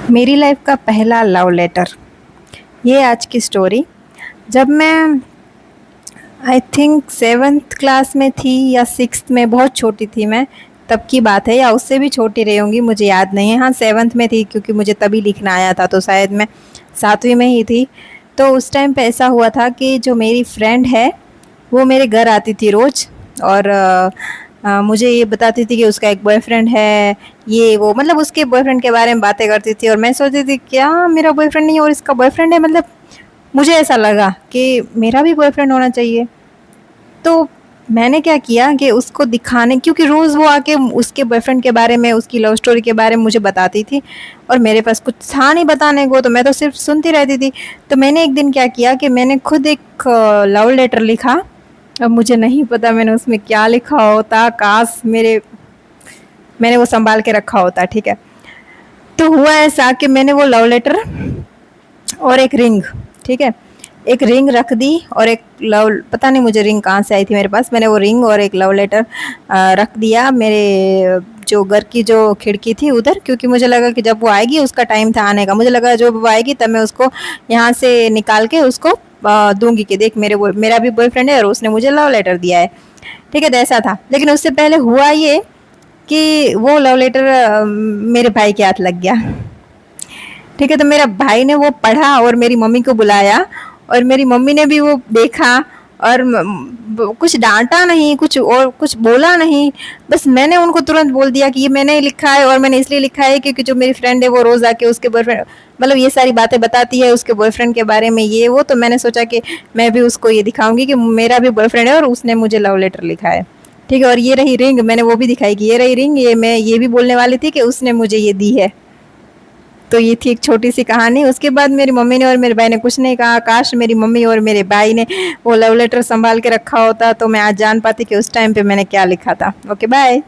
मेरी लाइफ का पहला लव लेटर, ये आज की स्टोरी। जब मैं आई थिंक सेवन्थ क्लास में थी या सिक्स्थ में, बहुत छोटी थी मैं, तब की बात है, या उससे भी छोटी रही होंगी, मुझे याद नहीं है। हाँ, सेवन्थ में थी क्योंकि मुझे तभी लिखना आया था, तो शायद मैं सातवीं में ही थी। तो उस टाइम पे ऐसा हुआ था कि जो मेरी फ्रेंड है वो मेरे घर आती थी रोज़, और मुझे ये बताती थी कि उसका एक बॉयफ्रेंड है, ये वो, मतलब उसके बॉयफ्रेंड के बारे में बातें करती थी। और मैं सोचती थी क्या मेरा बॉयफ्रेंड नहीं है और इसका बॉयफ्रेंड है, मतलब मुझे ऐसा लगा कि मेरा भी बॉयफ्रेंड होना चाहिए। तो मैंने क्या किया कि उसको दिखाने, क्योंकि रोज़ वो आके उसके बॉयफ्रेंड के बारे में, उसकी लव स्टोरी के बारे में मुझे बताती थी, और मेरे पास कुछ था नहीं बताने को, तो मैं तो सिर्फ सुनती रहती थी। तो मैंने एक दिन क्या किया कि मैंने खुद एक लव लेटर लिखा। अब मुझे नहीं पता मैंने उसमें क्या लिखा होता, काश मैंने वो संभाल के रखा होता। ठीक है, तो हुआ ऐसा कि मैंने वो लव लेटर और एक रिंग, ठीक है, एक रिंग रख दी, और एक लव, पता नहीं मुझे रिंग कहाँ से आई थी मेरे पास, मैंने वो रिंग और एक लव लेटर रख दिया मेरे जो घर की जो खिड़की थी उधर, क्योंकि मुझे लगा कि जब वो आएगी, उसका टाइम था आने का, मुझे लगा जब वो आएगी तब मैं उसको यहाँ से निकाल के उसको दूंगी कि देख मेरा भी बॉयफ्रेंड है और उसने मुझे लव लेटर दिया है। ठीक है, तो ऐसा था। लेकिन उससे पहले हुआ ये कि वो लव लेटर मेरे भाई के हाथ लग गया। ठीक है, तो मेरा भाई ने वो पढ़ा और मेरी मम्मी को बुलाया, और मेरी मम्मी ने भी वो देखा, और कुछ डांटा नहीं, कुछ और कुछ बोला नहीं। बस मैंने उनको तुरंत बोल दिया कि ये मैंने लिखा है, और मैंने इसलिए लिखा है क्योंकि जो मेरी फ्रेंड है वो रोज़ आके उसके बॉयफ्रेंड, मतलब ये सारी बातें बताती है उसके बॉयफ्रेंड के बारे में, ये वो। तो मैंने सोचा कि मैं भी उसको ये दिखाऊंगी कि मेरा भी बॉयफ्रेंड है और उसने मुझे लव लेटर लिखा है। ठीक है, और ये रही रिंग, मैंने वो भी दिखाई कि ये रही रिंग, ये मैं ये भी बोलने वाली थी कि उसने मुझे ये दी है। तो ये थी एक छोटी सी कहानी। उसके बाद मेरी मम्मी ने और मेरे भाई ने कुछ नहीं कहा। काश मेरी मम्मी और मेरे भाई ने वो लव लेटर संभाल के रखा होता, तो मैं आज जान पाती कि उस टाइम पे मैंने क्या लिखा था। Okay, bye.